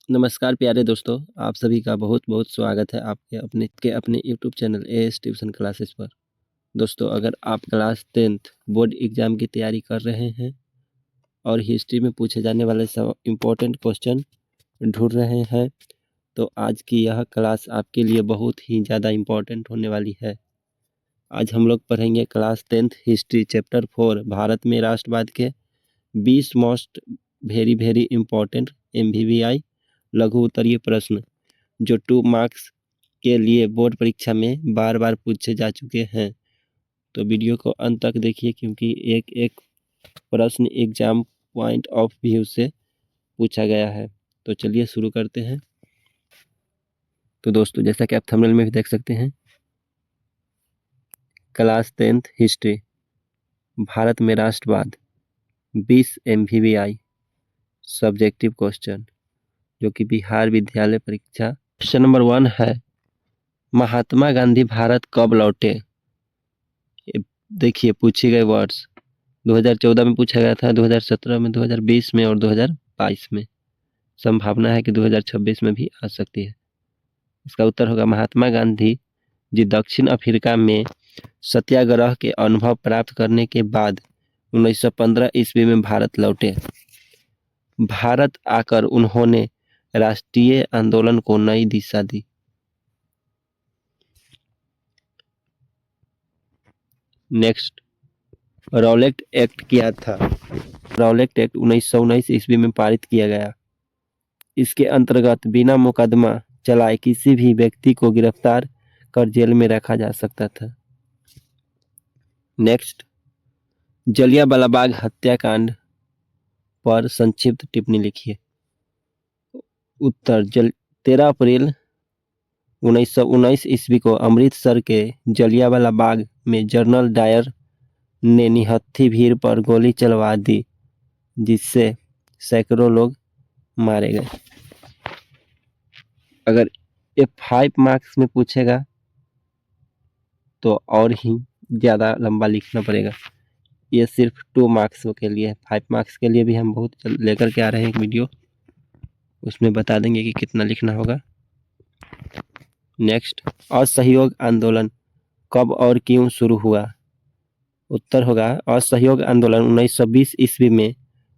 नमस्कार प्यारे दोस्तों, आप सभी का बहुत-बहुत स्वागत है आपके अपने YouTube channel as tuition classes पर। दोस्तों, अगर आप क्लास 10th बोर्ड एग्ज़ाम की तैयारी कर रहे हैं और हिस्ट्री में पूछे जाने वाले सब इम्पोर्टेंट क्वेश्चन ढूँढ रहे हैं, तो आज की यह क्लास आपके लिए बहुत ही ज़्यादा इम्पोर्टेंट होने वाली है। आज हम लोग पढ़ेंगे class 10th history chapter 4 Bharat में राष्ट्रवाद के 20 मोस्ट वेरी इम्पोर्टेंट एमवीवीआई लघु उत्तरीय प्रश्न जो 2 मार्क्स के लिए बोर्ड परीक्षा में बार-बार पूछे जा चुके हैं। तो वीडियो को अंत तक देखिए क्योंकि एक-एक प्रश्न एग्जाम पॉइंट ऑफ व्यू से पूछा गया है। तो चलिए शुरू करते हैं। तो दोस्तों, जैसा कि आप थंबनेल में भी देख सकते हैं, क्लास 10th हिस्ट्री भारत में राष्ट्रवाद 20 एमवीवीआई सब्जेक्टिव क्वेश्चन जो कि बिहार विद्यालय परीक्षा। क्वेश्चन नंबर 1 है, महात्मा गांधी भारत कब लौटे? ये देखिए पूछे गए वर्ड्स 2014 में पूछा गया था, 2017 में, 2020 में और 2022 में। संभावना है कि 2026 में भी आ सकती है। इसका उत्तर होगा महात्मा गांधी जी दक्षिण अफ्रीका में सत्याग्रह के अनुभव प्राप्त करने के बाद 1915 ईस्वी में भारत लौटे। भारत आकर उन्होंने राष्ट्रीय आंदोलन को नई दिशा दी। नेक्स्ट, रॉलेट एक्ट क्या था? रॉलेट एक्ट 1919 ईस्वी में पारित किया गया। इसके अंतर्गत बिना मुकदमा चलाए किसी भी व्यक्ति को गिरफ्तार कर जेल में रखा जा सकता था। नेक्स्ट, जलियांवाला बाग हत्याकांड पर संक्षिप्त टिप्पणी लिखिए। उत्तर, 13 अप्रैल 1919 ईस्वी को अमृतसर के जलियांवाला बाग में जनरल डायर ने निहत्थी भीड़ पर गोली चलवा दी, जिससे सैकड़ों लोग मारे गए। अगर ये 5 मार्क्स में पूछेगा तो और ही ज़्यादा लंबा लिखना पड़ेगा। ये सिर्फ 2 मार्क्स के लिए है। 5 मार्क्स के लिए भी हम बहुत जल्द लेकर के आ रहे हैं एक वीडियो, उसमें बता देंगे कि कितना लिखना होगा। नेक्स्ट, असहयोग आंदोलन कब और क्यों शुरू हुआ? उत्तर होगा, असहयोग आंदोलन 1920 ईस्वी में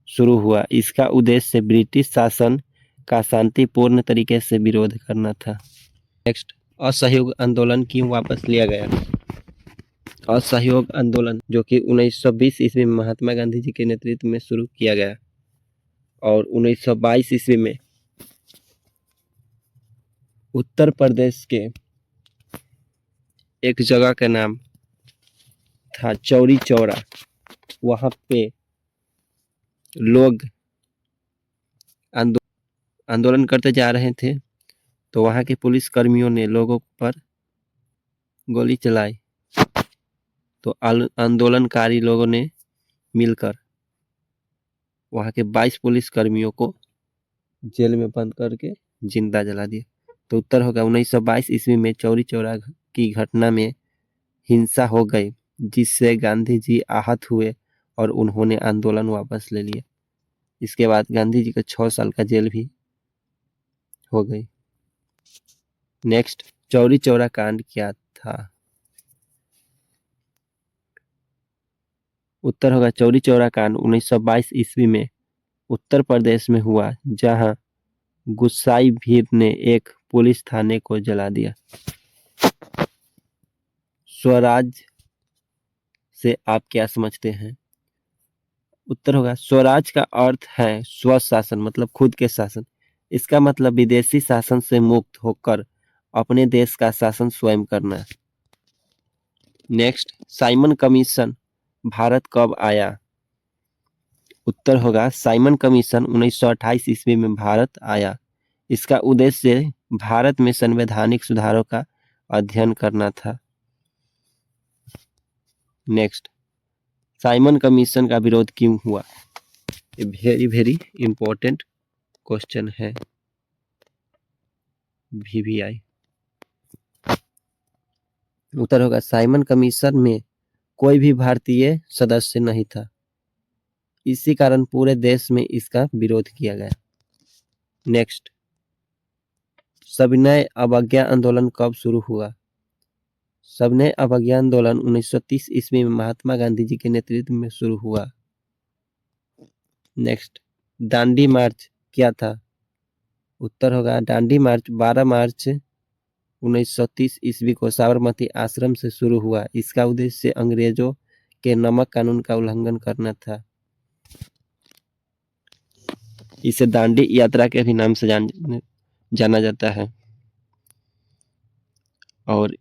शुरू हुआ। इसका उद्देश्य ब्रिटिश शासन का शांतिपूर्ण तरीके से विरोध करना था। नेक्स्ट, असहयोग आंदोलन क्यों वापस लिया गया? असहयोग आंदोलन जो कि 1920 ईस्वी में महात्मा गांधी जी के नेतृत्व में शुरू किया गया और 1922 ईस्वी में उत्तर प्रदेश के एक जगह का नाम था चौरी चौरा, वहां पे लोग आंदोलन करते जा रहे थे, तो वहां के पुलिस कर्मियों ने लोगों पर गोली चलाई। तो आंदोलनकारी लोगों ने मिलकर वहां के 22 पुलिस कर्मियों को जेल में बंद करके जिंदा जला दिया। तो उत्तर होगा 1922 ईस्वी में चौरी चौरा की घटना में हिंसा हो गई, जिससे गांधी जी आहत हुए और उन्होंने आंदोलन वापस ले लिया। इसके बाद गांधी जी को 6 साल का जेल भी हो गई। नेक्स्ट, चौरी चौरा कांड क्या था? उत्तर होगा चौरी चौरा कांड 1922 ईस्वी में उत्तर प्रदेश में हुआ, जहां गुस्साई भीड़ ने एक पुलिस थाने को जला दिया। स्वराज से आप क्या समझते हैं? उत्तर होगा, स्वराज का अर्थ है स्वशासन, मतलब खुद के शासन। इसका मतलब विदेशी शासन से मुक्त होकर अपने देश का शासन स्वयं करना। नेक्स्ट, साइमन कमीशन भारत कब आया? उत्तर होगा, साइमन कमीशन 1928 ईस्वी में भारत आया। इसका उद्देश्य भारत में संवैधानिक सुधारों का अध्ययन करना था। नेक्स्ट, साइमन कमीशन का विरोध क्यों हुआ? ये वेरी इंपॉर्टेंट क्वेश्चन है वीवीआई। उत्तर होगा, साइमन कमीशन में कोई भी भारतीय सदस्य नहीं था, इसी कारण पूरे देश में इसका विरोध किया गया। नेक्स्ट, सविनय अवज्ञा आंदोलन कब शुरू हुआ? सविनय अवज्ञा आंदोलन 1930 ईस्वी में महात्मा गांधी जी के नेतृत्व में शुरू हुआ। नेक्स्ट, दांडी मार्च क्या था? उत्तर होगा दांडी मार्च 12 मार्च 1930 ईस्वी को साबरमती आश्रम से शुरू हुआ। इसका उद्देश्य अंग्रेजों के नमक कानून का उल्लंघन करना था। इसे दांडी यात्रा के भी नाम से जाना जाता है और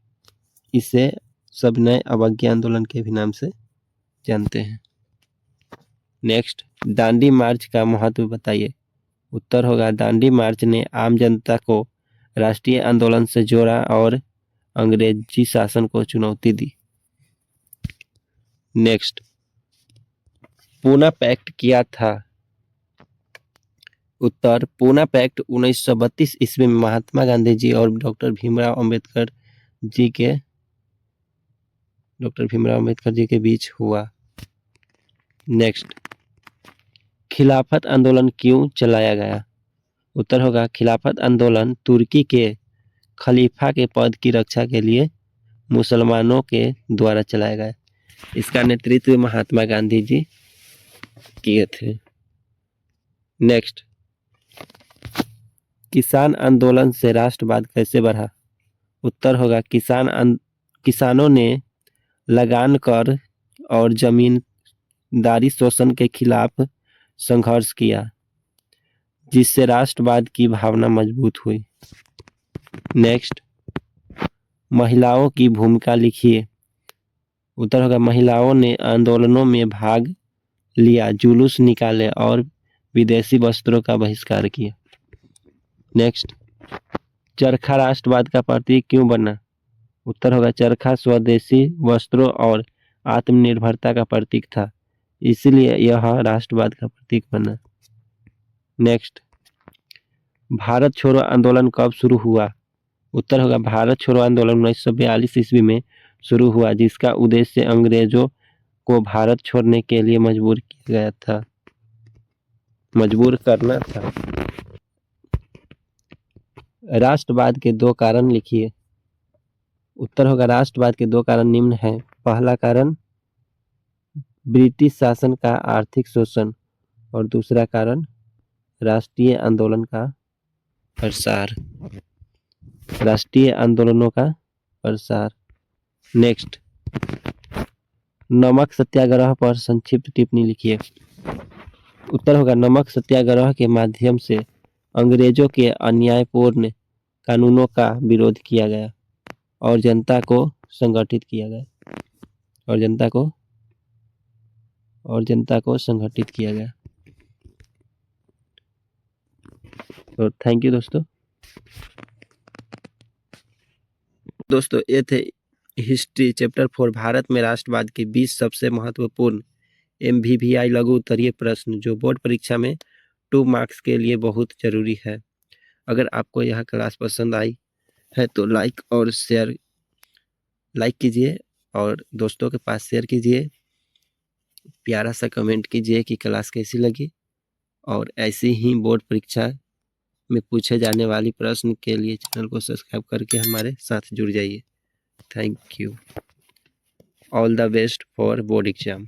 इसे सविनय अवज्ञा आंदोलन के भी नाम से जानते हैं। नेक्स्ट, दांडी मार्च का महत्व बताइए। उत्तर होगा दांडी मार्च ने आम जनता को राष्ट्रीय आंदोलन से जोड़ा और अंग्रेजी शासन को चुनौती दी। नेक्स्ट, पूना पैक्ट क्या था? उत्तर, पूना पैक्ट 1932 ईस्वी में महात्मा गांधी जी और डॉक्टर भीमराव अंबेडकर जी के बीच हुआ। नेक्स्ट, खिलाफत आंदोलन क्यों चलाया गया? उत्तर होगा खिलाफत आंदोलन तुर्की के खलीफा के पद की रक्षा के लिए मुसलमानों के द्वारा चलाया गया। इसका नेतृत्व महात्मा गांधी जी किए थे। नेक्स्ट, किसान आंदोलन से राष्ट्रवाद कैसे बढ़ा? उत्तर होगा किसानों ने लगान कर और जमींदारी शोषण के खिलाफ संघर्ष किया, जिससे राष्ट्रवाद की भावना मजबूत हुई। नेक्स्ट, महिलाओं की भूमिका लिखिए। उत्तर होगा महिलाओं ने आंदोलनों में भाग लिया, जुलूस निकाले और विदेशी वस्त्रों का बहिष्कार किया। नेक्स्ट, चरखा राष्ट्रवाद का प्रतीक क्यों बना? उत्तर होगा चरखा स्वदेशी वस्त्रों और आत्मनिर्भरता का प्रतीक था, इसलिए यह राष्ट्रवाद का प्रतीक बना। नेक्स्ट, भारत छोड़ो आंदोलन कब शुरू हुआ? उत्तर होगा भारत छोड़ो आंदोलन 1942 ईस्वी में शुरू हुआ, जिसका उद्देश्य अंग्रेजों को भारत छोड़ने के लिए मजबूर करना था। राष्ट्रवाद के दो कारण लिखिए। उत्तर होगा राष्ट्रवाद के दो कारण निम्न हैं। पहला कारण ब्रिटिश शासन का आर्थिक शोषण और दूसरा कारण राष्ट्रीय आंदोलन का प्रसार, राष्ट्रीय आंदोलनों का प्रसार। नेक्स्ट, नमक सत्याग्रह पर संक्षिप्त टिप्पणी लिखिए। उत्तर होगा नमक सत्याग्रह के माध्यम से अंग्रेजों के अन्यायपूर्ण कानूनों का विरोध किया गया और जनता को संगठित किया गया तो थैंक यू दोस्तों ये थे हिस्ट्री चैप्टर 4 भारत में राष्ट्रवाद के 20 सबसे महत्वपूर्ण MVVI लघु उत्तरीय प्रश्न जो बोर्ड परीक्षा में 2 मार्क्स के लिए बहुत जरूरी है। अगर आपको यह क्लास पसंद आई है तो लाइक कीजिए और दोस्तों के पास शेयर कीजिए। प्यारा सा कमेंट कीजिए कि क्लास कैसी लगी और ऐसी ही बोर्ड परीक्षा में पूछे जाने वाली प्रश्न के लिए चैनल को सब्सक्राइब करके हमारे साथ जुड़ जाइए। Thank you. All the best for board exam.